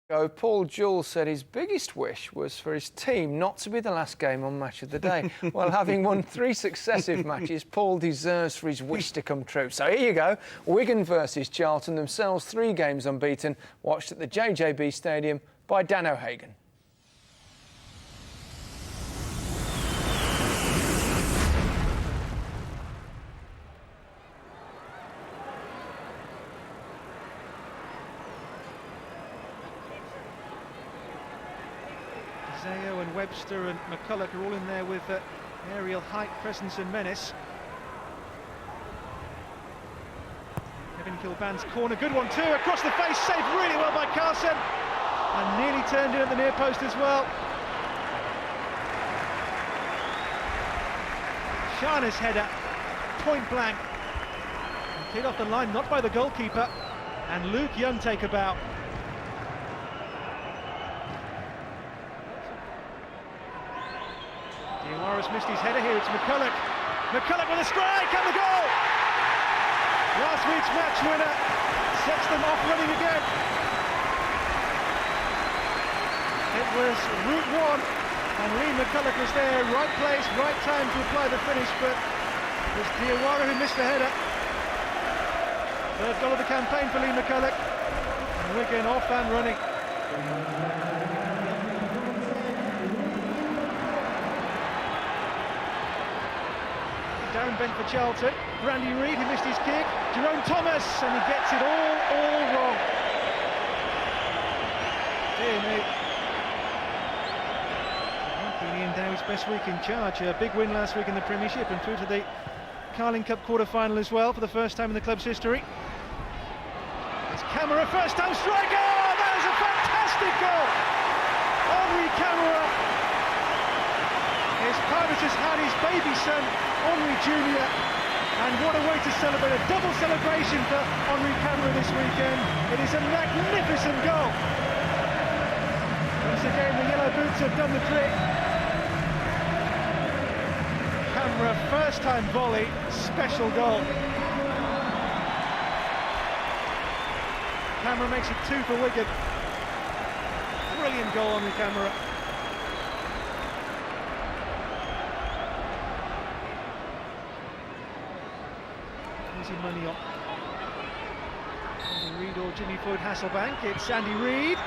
Paul Jewell said his biggest wish was for his team not to be the last game on Match of the Day. Well, having won 3 successive matches, Paul deserves for his wish to come true. So here you go, Wigan versus Charlton, themselves 3 games unbeaten, watched at the JJB Stadium by Dan O'Hagan. Zayo and Webster and McCulloch are all in there with aerial height, presence and menace. Kevin Kilban's corner, good one too, across the face, saved really well by Carson, and nearly turned in at the near post as well. Shana's header, point blank, cleared off the line, not by the goalkeeper, and Luke Young take a bow. Camara's missed his header here, it's McCulloch. McCulloch with a strike and the goal! Last week's match winner sets them off running again. It was route 1 and Lee McCulloch was there, right place, right time to apply the finish, but it was Diawara who missed the header. Third goal of the campaign for Lee McCulloch. And Wigan off and running. M.Bent for Charlton, Randy Reid who missed his kick, Jerome Thomas, and he gets it all wrong. Dear me. Ian Dowie's best week in charge, a big win last week in the Premiership and through to the Carling Cup quarter-final as well for the first time in the club's history. It's Camara, first-time striker! Oh, that is a fantastic goal! Henri Camara! His father just had his baby son, Henri Jr., and what a way to celebrate, a double celebration for Henri Camara this weekend. It is a magnificent goal. Once again, the yellow boots have done the trick. Camara, first-time volley, special goal. Camara makes it 2 for Wigan. Brilliant goal, Henri Camara. Easy money on Andy Reid or Jimmy Floyd Hasselbank. It's Andy Reid.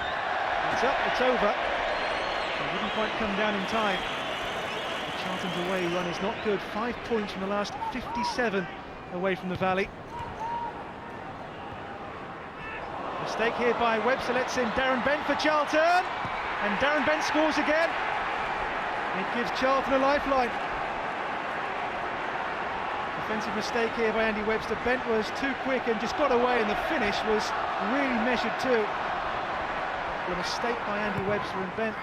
It's up, it's over. It didn't quite come down in time. The Charlton's away run is not good. 5 points from the last 57 away from the Valley. Mistake here by Webster, lets in D.Bent for Charlton. And D.Bent scores again. It gives Charlton a lifeline. Defensive mistake here by Andy Webster. Bent was too quick and just got away, and the finish was really measured too. A mistake by Andy Webster, and Bent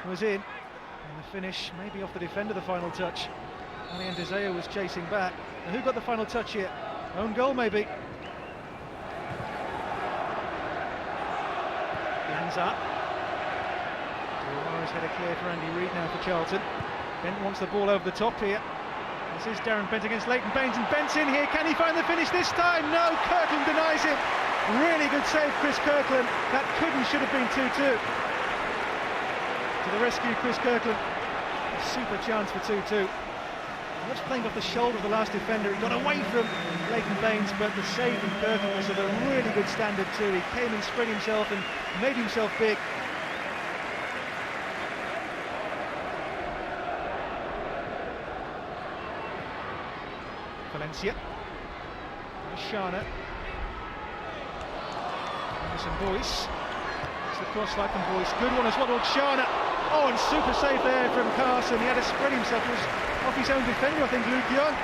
was in. And the finish maybe off the defender, the final touch. And Zayo was chasing back. And who got the final touch here? Own goal maybe. Hands up. Diawara's header clear for Andy Reid now for Charlton. Bent wants the ball over the top here. This is D.Bent against Leighton Baines, and Bent's in here. Can he find the finish this time? No, Kirkland denies him. Really good save, Chris Kirkland. That could and should have been 2-2. To the rescue, Chris Kirkland. A super chance for 2-2. Just playing off the shoulder of the last defender. He got away from Leighton Baines, but the save from Kirkland was of a really good standard too. He came and spread himself and made himself big. Valencia, Shana, Anderson Boyce, it's the cross-like from Boyce, good one as well on Shana. Oh, and super save there from Carson. He had to spread himself, it was off his own defender, I think, Luke Young.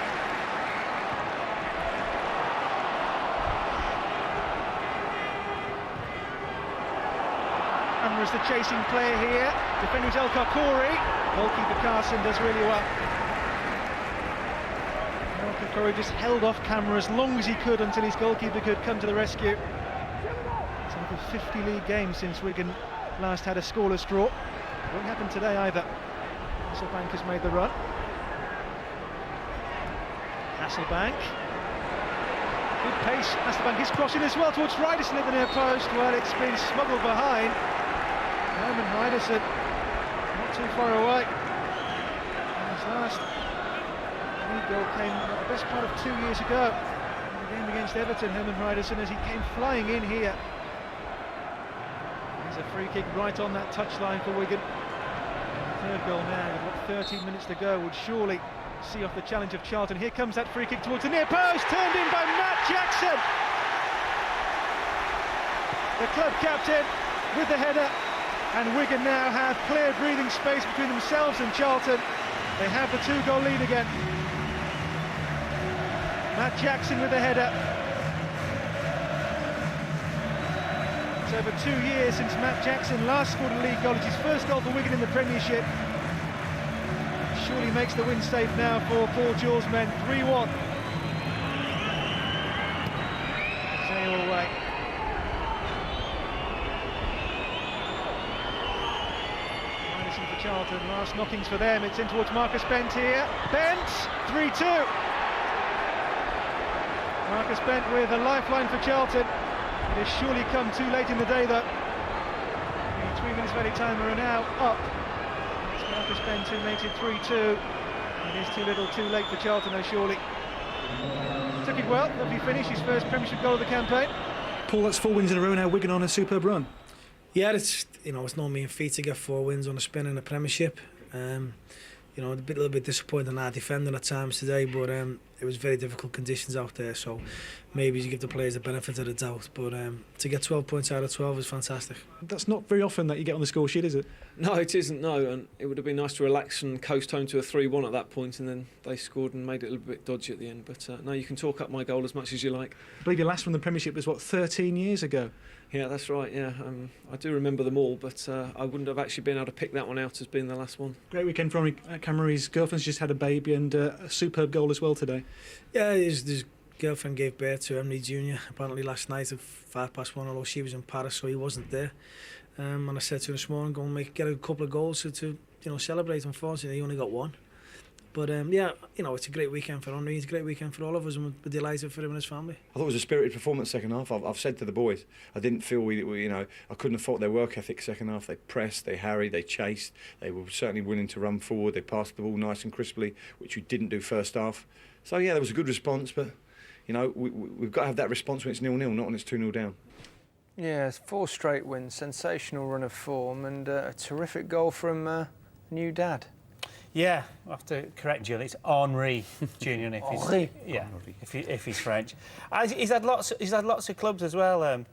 Camara's the chasing player here, defender's El Kakori, goalkeeper Carson does really well. Corey just held off Camara as long as he could until his goalkeeper could come to the rescue. It's over 50 league games since Wigan last had a scoreless draw. Won't happen today either. Hasselbank has made the run. Hasselbank. Good pace. Hasselbank is crossing as well towards Ryderson at the near post. Well, it's been smuggled behind. Ryderson, not too far away. And his last league goal came the best part of 2 years ago in the game against Everton, Herman Ryderson, as he came flying in here. There's a free kick right on that touchline for Wigan. Third goal now, with what, 13 minutes to go, would surely see off the challenge of Charlton. Here comes that free kick towards the near post, turned in by Matt Jackson. The club captain with the header, and Wigan now have clear breathing space between themselves and Charlton. They have the 2-goal lead again. Matt Jackson with the header. It's over 2 years since Matt Jackson last scored a league goal. It's his first goal for Wigan in the Premiership. Surely makes the win safe now for Paul Jewell's men. 3-1. Sail away. Ryderson for Charlton. Last knockings for them. It's in towards Marcus Bent here. Bent, 3-2. Marcus Bent with a lifeline for Charlton. It has surely come too late in the day, though. The 3 minutes of added time are now up. It's Marcus Bent who makes it 3-2. It is too little, too late for Charlton, though, surely. Took it well, lovely finish, his first Premiership goal of the campaign. Paul, that's 4 wins in a row now. Wigan on a superb run. Yeah, it's it's no mean feat to get 4 wins on a spin in the Premiership. A little bit disappointed in our defending at times today, but it was very difficult conditions out there, so maybe you give the players the benefit of the doubt. But to get 12 points out of 12 is fantastic. That's not very often that you get on the score sheet, is it? No, it isn't, no, and it would have been nice to relax and coast home to a 3-1 at that point, and then they scored and made it a little bit dodgy at the end. But no, you can talk up my goal as much as you like. I believe your last one in the Premiership was, 13 years ago? Yeah, that's right, yeah. I do remember them all, but I wouldn't have actually been able to pick that one out as being the last one. Great weekend for Camara. His girlfriend's just had a baby, and a superb goal as well today. Yeah, his girlfriend gave birth to Emily Jr. apparently last night at 1:05, although she was in Paris, so he wasn't there. And I said to him this morning, go and get a couple of goals to celebrate. Unfortunately, he only got one. But it's a great weekend for Henry. It's a great weekend for all of us, and we're delighted for him and his family. I thought it was a spirited performance second half. I've said to the boys, I didn't feel I couldn't have fault their work ethic second half. They pressed, they harried, they chased. They were certainly willing to run forward. They passed the ball nice and crisply, which we didn't do first half. So yeah, there was a good response, but we've got to have that response when it's 0-0, not when it's 2-0 down. Yeah, 4 straight wins, sensational run of form, and a terrific goal from new dad. Yeah, I have to correct Jill. It's Henri Junior. If he's French, he's had lots of clubs as well,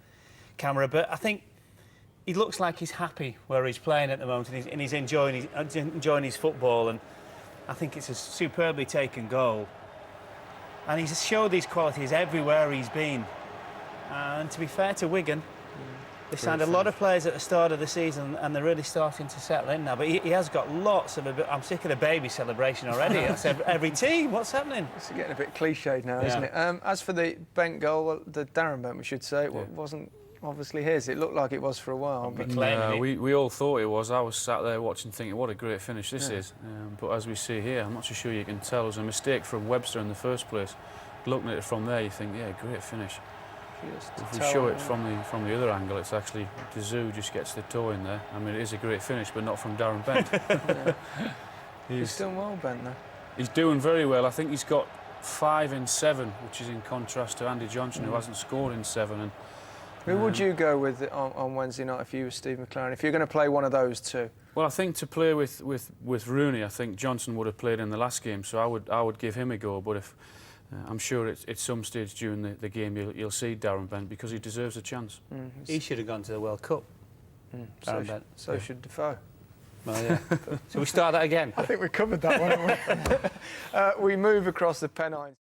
Camara. But I think he looks like he's happy where he's playing at the moment, and he's enjoying his football. And I think it's a superbly taken goal. And he's showed these qualities everywhere he's been. And to be fair to Wigan, they signed a lot of players at the start of the season, and they're really starting to settle in now. But he has got lots of... I'm sick of the baby celebration already. That's every team. What's happening? It's getting a bit cliched now, isn't it? As for the Bent goal, the Darren Bent, we should say, it wasn't obviously his. It looked like it was for a while. But we all thought it was. I was sat there watching, thinking, what a great finish this is. But as we see here, I'm not so sure you can tell. It was a mistake from Webster in the first place. Looking at it from there, you think, yeah, great finish. If we show it from the other angle, it's actually Dazoo just gets the toe in there. I mean, it is a great finish, but not from Darren Bent. He's done well, Bent, though. He's doing very well. I think he's got 5 in 7, which is in contrast to Andy Johnson, who hasn't scored in 7. And who would you go with on Wednesday night if you were Steve McClaren? If you're going to play one of those two? Well, I think to play with Rooney, I think Johnson would have played in the last game, so I would give him a go. But if I'm sure at some stage during the game you'll see Darren Bent, because he deserves a chance. He should have gone to the World Cup. So should Defoe. Well, yeah. So we start that again. I think we covered that one, haven't we? We move across the Pennines.